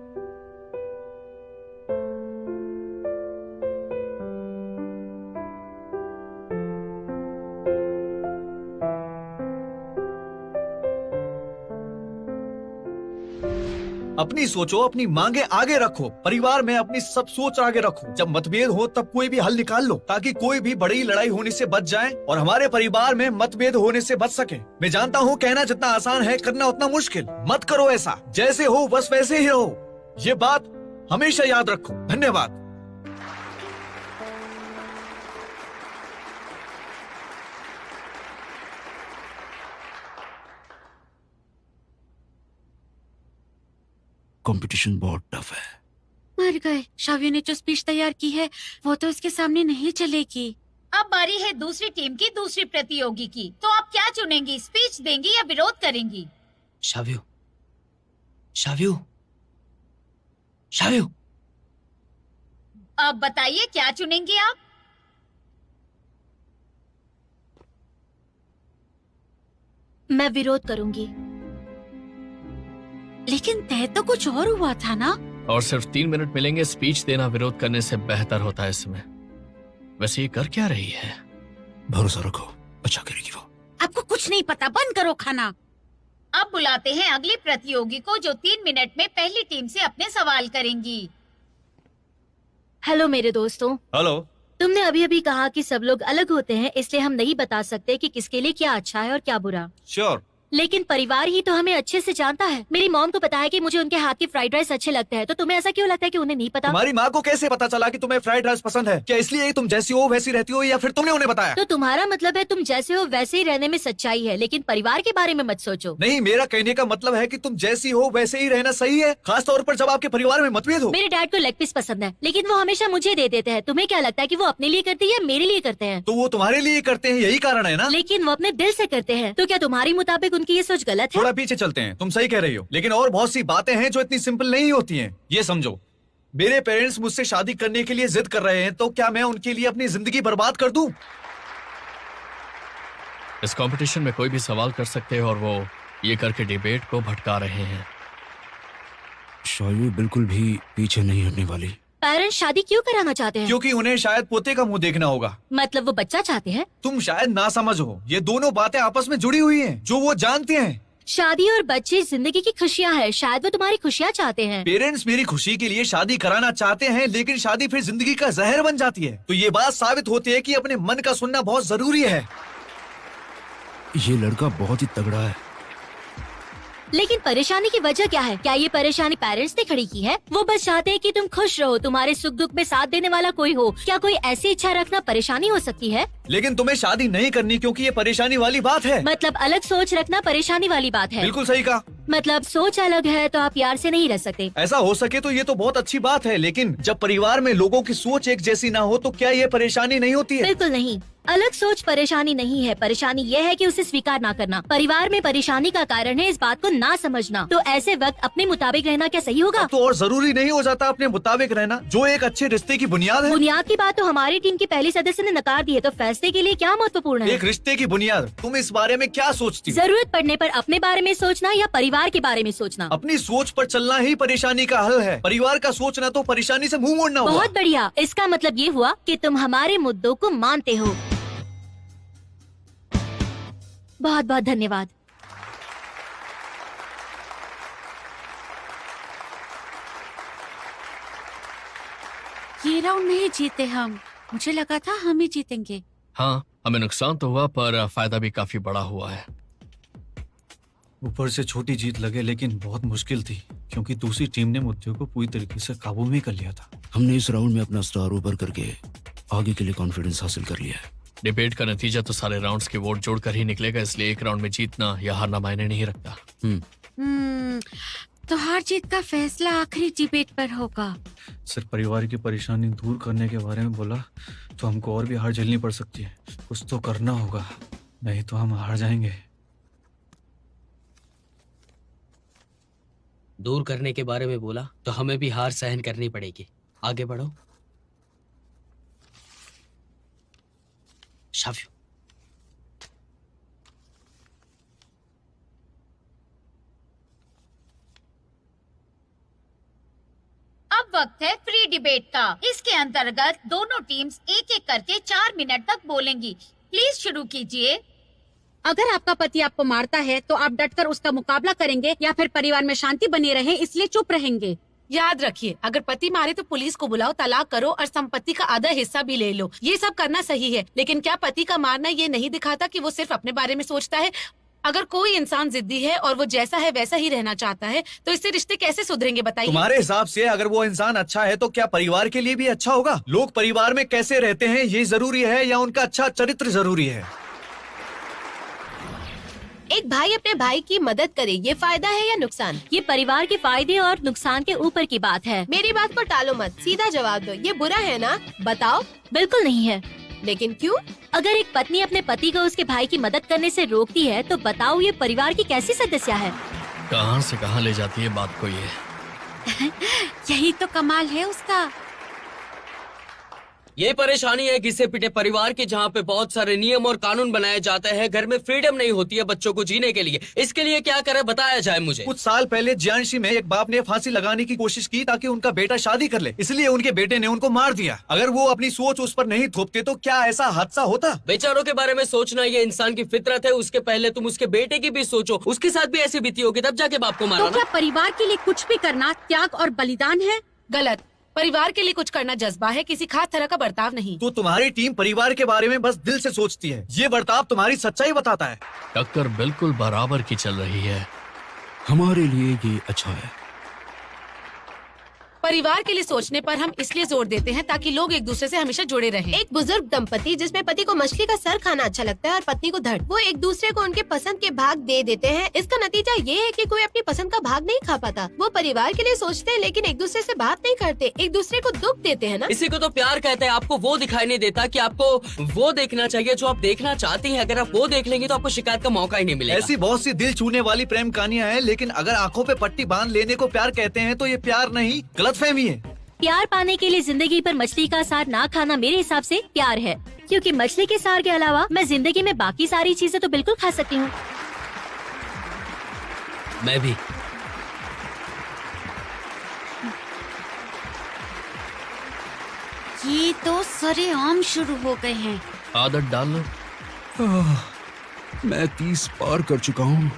अपनी सोचो, अपनी मांगे आगे रखो, परिवार में अपनी सब सोच आगे रखो। जब मतभेद हो तब कोई भी हल निकाल लो, ताकि कोई भी बड़ी लड़ाई होने से बच जाए और हमारे परिवार में मतभेद होने से बच सके। मैं जानता हूँ कहना जितना आसान है, करना उतना मुश्किल। मत करो ऐसा, जैसे हो बस वैसे ही रहो। ये बात हमेशा याद रखो। धन्यवाद। कंपटीशन बहुत टफ है। मर गए। शावियों ने जो स्पीच तैयार की है वो तो इसके सामने नहीं चलेगी। अब बारी है दूसरी टीम की, दूसरी प्रतियोगी की। तो आप क्या चुनेंगी, स्पीच देंगी या विरोध करेंगी? शाव्यू, शाव्यू, शाव्यू, अब बताइए क्या चुनेंगी आप? मैं विरोध करूंगी। लेकिन तय तो कुछ और हुआ था ना। और सिर्फ 3 मिनट मिलेंगे। स्पीच देना विरोध करने से बेहतर होता है इसमें। वैसे ये कर क्या रही है? भरोसा रखो, अच्छा करेगी वो। आपको कुछ नहीं पता, बंद करो खाना। अब बुलाते हैं अगली प्रतियोगी को, जो 3 मिनट में पहली टीम से अपने सवाल करेंगी। हेलो मेरे दोस्तों। हेलो। तुमने अभी अभी कहा कि सब लोग अलग होते हैं, इसलिए हम नहीं बता सकते कि किसके लिए क्या अच्छा है और क्या बुरा। श्योर। लेकिन परिवार ही तो हमें अच्छे से जानता है। मेरी मॉम को पता है कि मुझे उनके हाथ की फ्राइड राइस अच्छे लगते हैं, तो तुम्हें ऐसा क्यों लगता है कि उन्हें नहीं पता? तुम्हारी माँ को कैसे पता चला कि तुम्हें फ्राइड राइस पसंद है? क्या इसलिए तुम जैसी हो वैसी रहती हो, या फिर तुमने उन्हें बताया? तो तुम्हारा मतलब है तुम जैसे हो वैसे ही रहने में सच्चाई है, लेकिन परिवार के बारे में मत सोचो। नहीं, मेरा कहने का मतलब है कि तुम जैसी हो वैसे ही रहना सही है, खास तौर पर जब आपके परिवार में मतभेद हो। मेरे डैड को लेग पीस पसंद है, लेकिन वो हमेशा मुझे दे देते हैं। तुम्हें क्या लगता है कि वो अपने लिए करते हैं या मेरे लिए करते हैं? तो वो तुम्हारे लिए करते हैं, यही कारण है ना? लेकिन वो अपने दिल से करते हैं। तो क्या तुम्हारी मुताबिक उनकी ये सोच गलत है? थोड़ा पीछे चलते हैं, तुम सही कह रही हो, लेकिन और बहुत सी बातें हैं जो इतनी सिंपल नहीं होती हैं। ये समझो, मेरे पेरेंट्स मुझसे शादी करने के लिए जिद कर रहे हैं, तो क्या मैं उनके लिए अपनी जिंदगी बर्बाद कर दूं? इस कंपटीशन में कोई भी सवाल कर सकते हैं और वो ये करके डिबेट को भटका रहे हैं। शायू बिल्कुल भी पीछे नहीं हटने वाली। पेरेंट्स शादी क्यों कराना चाहते हैं? क्योंकि उन्हें शायद पोते का मुंह देखना होगा। मतलब वो बच्चा चाहते हैं? तुम शायद ना समझ हो, ये दोनों बातें आपस में जुड़ी हुई हैं, जो वो जानते हैं। शादी और बच्चे जिंदगी की खुशियाँ है, शायद वो तुम्हारी खुशियाँ चाहते हैं। पेरेंट्स मेरी खुशी के लिए शादी कराना चाहते हैं, लेकिन शादी फिर जिंदगी का जहर बन जाती है। तो ये बात साबित होती है कि अपने मन का सुनना बहुत जरूरी है। ये लड़का बहुत ही तगड़ा है। लेकिन परेशानी की वजह क्या है? क्या ये परेशानी पेरेंट्स ने खड़ी की है? वो बस चाहते हैं कि तुम खुश रहो, तुम्हारे सुख दुख में साथ देने वाला कोई हो। क्या कोई ऐसी इच्छा रखना परेशानी हो सकती है? लेकिन तुम्हें शादी नहीं करनी क्योंकि ये परेशानी वाली बात है। मतलब अलग सोच रखना परेशानी वाली बात है। बिल्कुल सही कहा। मतलब सोच अलग है तो आप यार से नहीं रह सकते। ऐसा हो सके तो ये तो बहुत अच्छी बात है, लेकिन जब परिवार में लोगों की सोच एक जैसी ना हो तो क्या ये परेशानी नहीं होती है? बिल्कुल नहीं, अलग सोच परेशानी नहीं है। परेशानी ये है कि उसे स्वीकार ना करना। परिवार में परेशानी का कारण है इस बात को ना समझना। तो ऐसे वक्त अपने मुताबिक रहना क्या सही होगा? तो और जरूरी नहीं हो जाता अपने मुताबिक रहना, जो एक अच्छे रिश्ते की बुनियाद है। बुनियाद की बात तो हमारी टीम की पहली सदस्य ने नकार दी है, तो फैसले के लिए क्या महत्वपूर्ण है? एक रिश्ते की बुनियाद, तुम इस बारे में क्या सोचती हो? जरूरत पड़ने पर अपने बारे में सोचना या परिवार के बारे में सोचना? अपनी सोच पर चलना ही परेशानी का हल है। परिवार का सोचना तो परेशानी से मुंह मोड़ना हुआ। बहुत बढ़िया, इसका मतलब ये हुआ कि तुम हमारे मुद्दों को मानते हो। बहुत बहुत धन्यवाद। ये राउंड नहीं जीते हम। मुझे लगा था हम ही जीतेंगे। हाँ, हमें नुकसान तो हुआ पर फायदा भी काफी बड़ा हुआ है। ऊपर से छोटी जीत लगे, लेकिन बहुत मुश्किल थी क्योंकि दूसरी टीम ने मुद्दे को पूरी तरीके से काबू में कर लिया था। हमने इस राउंड में अपना स्टार ऊपर करके आगे के लिए कॉन्फिडेंस हासिल कर लिया है। डिबेट का नतीजा तो सारे राउंड्स के वोट जोड़कर ही निकलेगा, इसलिए एक राउंड में जीतना या हारना मायने नहीं रखता। तो हार जीत का फैसला आखिरी डिबेट पर होगा। सिर्फ परिवार की परेशानी दूर करने के बारे में बोला तो हमको और भी हार झेलनी पड़ सकती है। कुछ तो करना होगा, नहीं तो हम हार जाएंगे। दूर करने के बारे में बोला तो हमें भी हार सहन करनी पड़ेगी। आगे बढ़ो। शाफी। अब वक्त है फ्री डिबेट का। इसके अंतर्गत दोनों टीम्स एक एक करके 4 मिनट तक बोलेंगी। प्लीज शुरू कीजिए। अगर आपका पति आपको मारता है तो आप डटकर उसका मुकाबला करेंगे या फिर परिवार में शांति बनी रहे इसलिए चुप रहेंगे? याद रखिए, अगर पति मारे तो पुलिस को बुलाओ, तलाक करो और संपत्ति का आधा हिस्सा भी ले लो। ये सब करना सही है, लेकिन क्या पति का मारना ये नहीं दिखाता कि वो सिर्फ अपने बारे में सोचता है? अगर कोई इंसान जिद्दी है और वो जैसा है वैसा ही रहना चाहता है तो इससे रिश्ते कैसे सुधरेंगे बताइए? तुम्हारे हिसाब से अगर वो इंसान अच्छा है तो क्या परिवार के लिए भी अच्छा होगा? लोग परिवार में कैसे रहते हैं ये जरूरी है या उनका अच्छा चरित्र जरूरी है? एक भाई अपने भाई की मदद करे, ये फायदा है या नुकसान? ये परिवार के फायदे और नुकसान के ऊपर की बात है। मेरी बात को टालो मत, सीधा जवाब दो। ये बुरा है ना? बताओ। बिल्कुल नहीं है। लेकिन क्यों? अगर एक पत्नी अपने पति को उसके भाई की मदद करने से रोकती है तो बताओ ये परिवार की कैसी सदस्य है? कहाँ से कहाँ ले जाती है बात को ये। यही तो कमाल है उसका। ये परेशानी है घिसे पिटे परिवार की, जहाँ पे बहुत सारे नियम और कानून बनाए जाते हैं, घर में फ्रीडम नहीं होती है बच्चों को जीने के लिए। इसके लिए क्या करे बताया जाए मुझे। कुछ साल पहले जियांशी में एक बाप ने फांसी लगाने की कोशिश की ताकि उनका बेटा शादी कर ले, इसलिए उनके बेटे ने उनको मार दिया। अगर वो अपनी सोच उस पर नहीं थोपते तो क्या ऐसा हादसा होता? बेचारों के बारे में सोचना ये इंसान की फितरत है। उसके पहले तुम उसके बेटे की भी सोचो, उसके साथ भी ऐसी बीती होगी तब जाके बाप को मारा तो क्या परिवार के लिए कुछ भी करना त्याग और बलिदान है? गलत। परिवार के लिए कुछ करना जज्बा है, किसी खास तरह का बर्ताव नहीं। तो तुम्हारी टीम परिवार के बारे में बस दिल से सोचती है, ये बर्ताव तुम्हारी सच्चाई बताता है। टक्कर बिल्कुल बराबर की चल रही है। हमारे लिए ये अच्छा है। परिवार के लिए सोचने पर हम इसलिए जोर देते हैं ताकि लोग एक दूसरे से हमेशा जुड़े रहें। एक बुजुर्ग दंपति जिसमें पति को मछली का सर खाना अच्छा लगता है और पत्नी को धड़, वो एक दूसरे को उनके पसंद के भाग दे देते हैं। इसका नतीजा ये है कि कोई अपनी पसंद का भाग नहीं खा पाता। वो परिवार के लिए सोचते हैं लेकिन एक दूसरे से बात नहीं करते, एक दूसरे को दुख देते हैं ना। इसी को तो प्यार कहते हैं। आपको वो दिखाई नहीं देता कि आपको वो देखना चाहिए जो आप देखना चाहती हैं। अगर आप वो देख लेंगे तो आपको शिकायत का मौका ही नहीं मिलेगा। ऐसी बहुत सी दिल छूने वाली प्रेम कहानियां हैं, लेकिन अगर आंखों पे पट्टी बांध लेने को प्यार कहते हैं तो ये प्यार नहीं, गलतफहमी है। प्यार पाने के लिए जिंदगी पर मछली का सार ना खाना मेरे हिसाब से प्यार है, क्योंकि मछली के सार के अलावा मैं जिंदगी में बाकी सारी चीजें तो बिल्कुल खा सकती हूँ। मैं भी। ये तो सरेआम शुरू हो गए हैं। आदत डाल लो। मैं 30 पार कर चुका हूँ।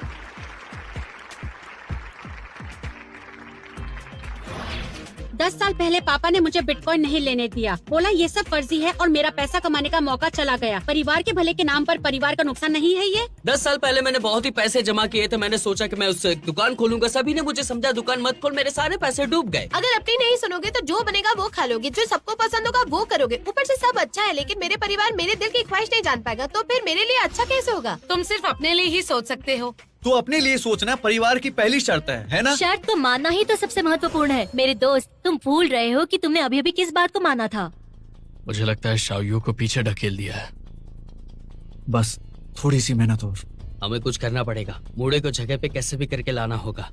10 साल पहले पापा ने मुझे बिटकॉइन नहीं लेने दिया, बोला ये सब फर्जी है और मेरा पैसा कमाने का मौका चला गया। परिवार के भले के नाम पर परिवार का नुकसान नहीं है ये? 10 साल पहले मैंने बहुत ही पैसे जमा किए थे। मैंने सोचा कि मैं उससे दुकान खोलूंगा। सभी ने मुझे समझा दुकान मत खोल, मेरे सारे पैसे डूब गए। अगर अपनी नहीं सुनोगे तो जो बनेगा वो खा लोगे, जो सबको पसंद होगा वो करोगे। ऊपर से सब अच्छा है लेकिन मेरे परिवार मेरे दिल की ख्वाहिश नहीं जान पाएगा, तो फिर मेरे लिए अच्छा कैसे होगा? तुम सिर्फ अपने लिए ही सोच सकते हो। तो अपने लिए सोचना परिवार की पहली शर्त है ना? शर्त को मानना ही तो सबसे महत्वपूर्ण है। मेरे दोस्त, तुम भूल रहे हो कि तुमने अभी अभी किस बात को माना था। मुझे लगता है शाओयू को पीछे ढकेल दिया है। बस थोड़ी सी मेहनत और। हमें कुछ करना पड़ेगा। मूडे को जगह पे कैसे भी करके लाना होगा।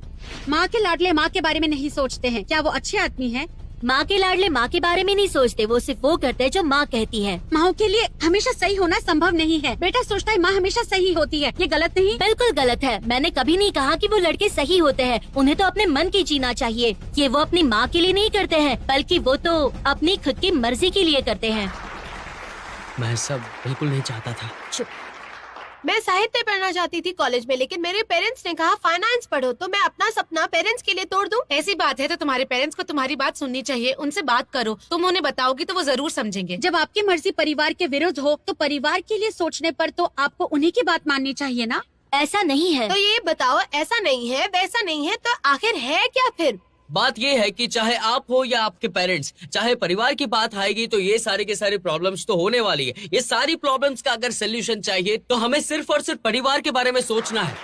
माँ के लाडले माँ के बारे में नहीं सोचते हैं। क्या वो अच्छे आदमी है? माँ के लाडले माँ के बारे में नहीं सोचते, वो सिर्फ वो करते हैं जो माँ कहती है। माँ के लिए हमेशा सही होना संभव नहीं है। बेटा सोचता है माँ हमेशा सही होती है, ये गलत नहीं? बिल्कुल गलत है। मैंने कभी नहीं कहा कि वो लड़के सही होते हैं। उन्हें तो अपने मन की जीना चाहिए। ये वो अपनी माँ के लिए नहीं करते हैं, बल्कि वो तो अपनी खुद की मर्जी के लिए करते हैं। मैं सब बिल्कुल नहीं चाहता था। चुप। मैं साहित्य पढ़ना चाहती थी कॉलेज में, लेकिन मेरे पेरेंट्स ने कहा फाइनेंस पढ़ो, तो मैं अपना सपना पेरेंट्स के लिए तोड़ दूं? ऐसी बात है तो तुम्हारे पेरेंट्स को तुम्हारी बात सुननी चाहिए। उनसे बात करो, तुम उन्हें बताओगी तो वो जरूर समझेंगे। जब आपकी मर्जी परिवार के विरुद्ध हो तो परिवार के लिए सोचने पर तो आपको उन्हीं की बात माननी चाहिए ना? ऐसा नहीं है। तो ये बताओ, ऐसा नहीं है वैसा नहीं है तो आखिर है क्या फिर? बात ये है कि चाहे आप हो या आपके पेरेंट्स, चाहे परिवार की बात आएगी तो ये सारे के सारे प्रॉब्लम्स तो होने वाली है। ये सारी प्रॉब्लम्स का अगर सोल्यूशन चाहिए तो हमें सिर्फ और सिर्फ परिवार के बारे में सोचना है।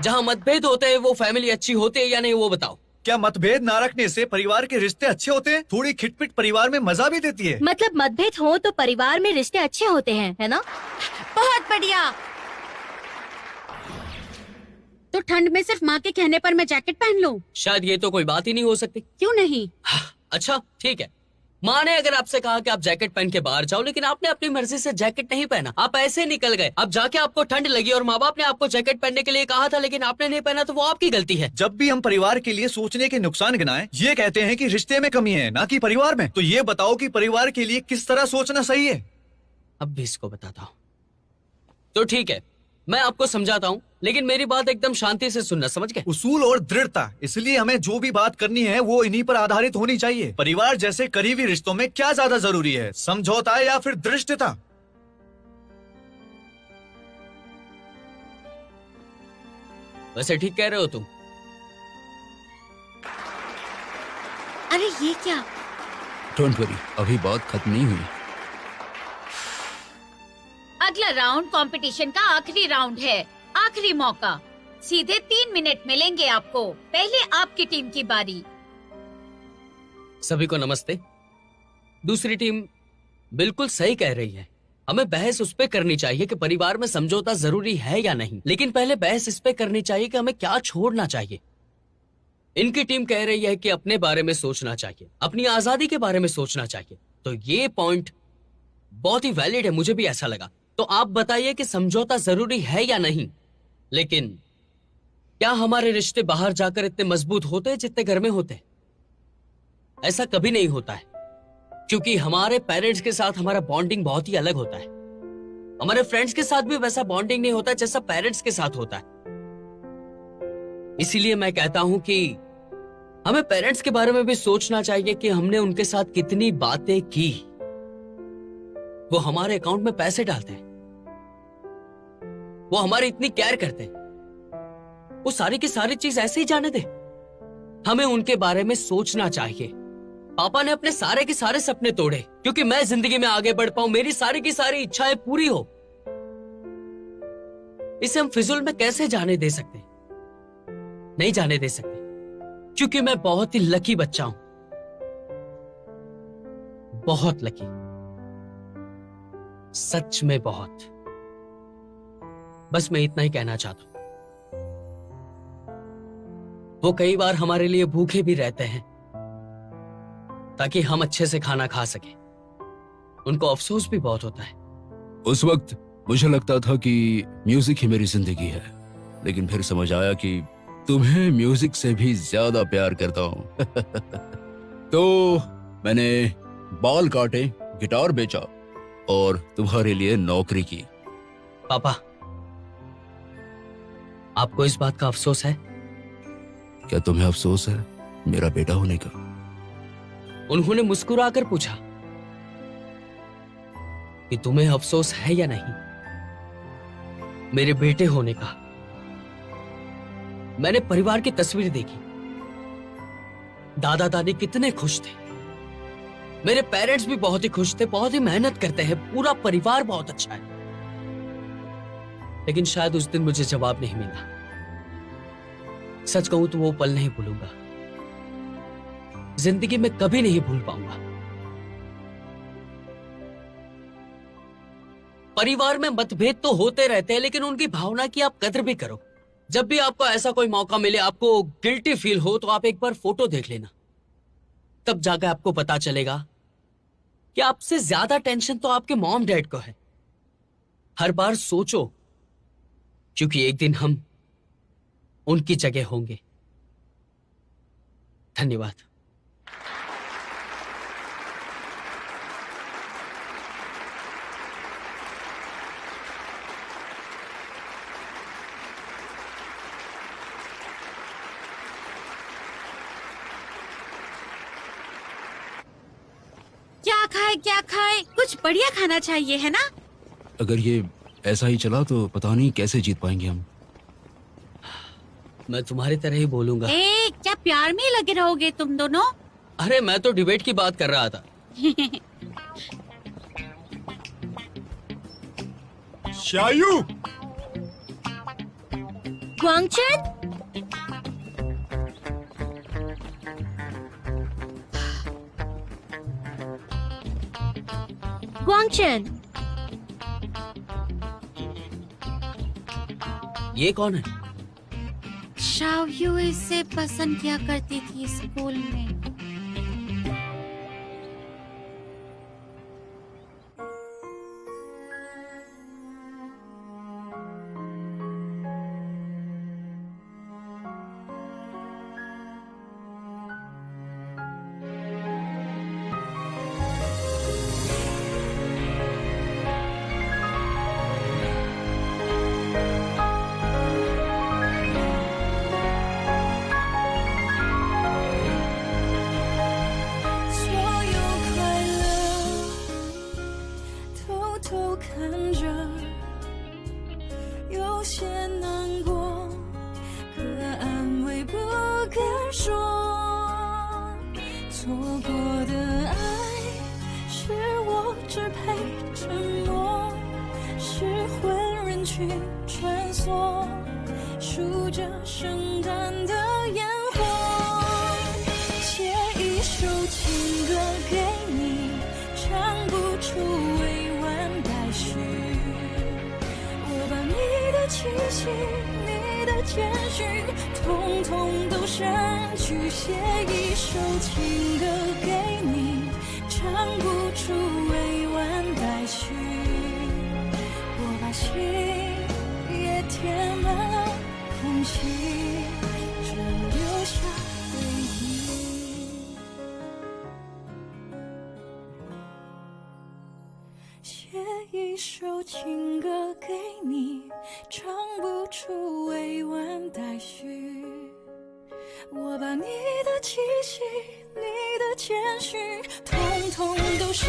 जहाँ मतभेद होते हैं वो फैमिली अच्छी होती है या नहीं वो बताओ। क्या मतभेद ना रखने से परिवार के रिश्ते अच्छे होते हैं? थोड़ी खिटपिट परिवार में मजा भी देती है। मतलब मतभेद हो तो परिवार में रिश्ते अच्छे होते हैं, है ना? बहुत बढ़िया। तो ठंड में सिर्फ माँ के कहने पर मैं जैकेट पहन लूं? शायद ये तो कोई बात ही नहीं हो सकती। क्यों नहीं? अच्छा ठीक है, माँ ने अगर आपसे कहा कि आप जैकेट पहन के बाहर जाओ, लेकिन आपने अपनी मर्जी से जैकेट नहीं पहना, आप ऐसे निकल गए। अब जाके आपको ठंड लगी और माँ बाप ने आपको जैकेट पहनने के लिए कहा था लेकिन आपने नहीं पहना, तो वो आपकी गलती है। जब भी हम परिवार के लिए सोचने के नुकसान गिनाएं, ये कहते हैं कि रिश्ते में कमी है, ना कि परिवार में। तो ये बताओ कि परिवार के लिए किस तरह सोचना सही है। अब भी इसको बताता हूँ। तो ठीक है, मैं आपको समझाता हूँ, लेकिन मेरी बात एकदम शांति से सुनना, समझ गए? उसूल और दृढ़ता, इसलिए हमें जो भी बात करनी है वो इन्हीं पर आधारित होनी चाहिए। परिवार जैसे करीबी रिश्तों में क्या ज्यादा जरूरी है, समझौता या फिर दृढ़ता? वैसे ठीक कह रहे हो तुम। अरे ये क्या? डोंट वरी, अभी बात खत्म नहीं हुई। अगला राउंड कंपटीशन का आखिरी राउंड है, आखिरी मौका। सीधे 3 मिनट मिलेंगे आपको। पहले आपकी टीम की बारी। सभी को नमस्ते। दूसरी टीम बिल्कुल सही कह रही है, हमें बहस उस पे करनी चाहिए कि परिवार में समझौता जरूरी है या नहीं, लेकिन पहले बहस इस पे करनी चाहिए कि हमें क्या छोड़ना चाहिए। इनकी टीम कह रही है कि अपने बारे में सोचना चाहिए, अपनी आजादी के बारे में सोचना चाहिए। तो ये पॉइंट बहुत ही वैलिड है, मुझे भी ऐसा लगा। तो आप बताइए कि समझौता जरूरी है या नहीं। लेकिन क्या हमारे रिश्ते बाहर जाकर इतने मजबूत होते हैं जितने घर में होते हैं? ऐसा कभी नहीं होता है, क्योंकि हमारे पेरेंट्स के साथ हमारा बॉन्डिंग बहुत ही अलग होता है। हमारे फ्रेंड्स के साथ भी वैसा बॉन्डिंग नहीं होता जैसा पेरेंट्स के साथ होता है। इसीलिए मैं कहता हूं कि हमें पेरेंट्स के बारे में भी सोचना चाहिए कि हमने उनके साथ कितनी बातें की। वो हमारे अकाउंट में पैसे डालते हैं, वो हमारी इतनी केयर करते हैं, वो सारी की सारी चीज ऐसे ही जाने दे। हमें उनके बारे में सोचना चाहिए। पापा ने अपने सारे के सारे सपने तोड़े क्योंकि मैं जिंदगी में आगे बढ़ पाऊं, मेरी सारी की सारी इच्छाएं पूरी हो। इसे हम फिजूल में कैसे जाने दे सकते? नहीं जाने दे सकते, क्योंकि मैं बहुत ही लकी बच्चा हूं, बहुत लकी, सच में बहुत। बस मैं इतना ही कहना चाहता हूं। वो कई बार हमारे लिए भूखे भी रहते हैं ताकि हम अच्छे से खाना खा सके। उनको अफसोस भी बहुत होता है। उस वक्त मुझे लगता था कि म्यूजिक ही मेरी जिंदगी है, लेकिन फिर समझ आया कि तुम्हें म्यूजिक से भी ज्यादा प्यार करता हूं। तो मैंने बाल काटे, गिटार बेचा और तुम्हारे लिए नौकरी की। पापा, आपको इस बात का अफसोस है? क्या तुम्हें अफसोस है मेरा बेटा होने का? उन्होंने मुस्कुराकर पूछा कि तुम्हें अफसोस है या नहीं मेरे बेटे होने का। मैंने परिवार की तस्वीर देखी, दादा दादी कितने खुश थे, मेरे पेरेंट्स भी बहुत ही खुश थे, बहुत ही मेहनत करते हैं, पूरा परिवार बहुत अच्छा है। लेकिन शायद उस दिन मुझे जवाब नहीं मिला। सच कहूं तो वो पल नहीं भूलूंगा, जिंदगी में कभी नहीं भूल पाऊंगा। परिवार में मतभेद तो होते रहते हैं, लेकिन उनकी भावना की आप कदर भी करो। जब भी आपको ऐसा कोई मौका मिले, आपको गिल्टी फील हो, तो आप एक बार फोटो देख लेना, तब जाकर आपको पता चलेगा कि आपसे ज्यादा टेंशन तो आपके मॉम डैड को है। हर बार सोचो, क्योंकि एक दिन हम उनकी जगह होंगे। धन्यवाद। क्या खाए? कुछ बढ़िया खाना चाहिए, है ना? अगर ये ऐसा ही चला तो पता नहीं कैसे जीत पाएंगे हम। मैं तुम्हारी तरह ही बोलूंगा। क्या प्यार में ही लगे रहोगे तुम दोनों? अरे मैं तो डिबेट की बात कर रहा था। शायू, ग्वांगचन, ग्वांगचन, ये कौन है? शाओयू इससे पसंद किया करती थी स्कूल में। 去穿梭，数着圣诞的烟火，写一首情歌给你，唱不出委婉待续。我把你的气息，你的简讯，统统都删去，写一首情歌给你，唱不出委婉待续。我把心也填满了空气，只留下回忆。写一首情歌给你，唱不出委婉待续。我把你的气息，你的简讯，统统都删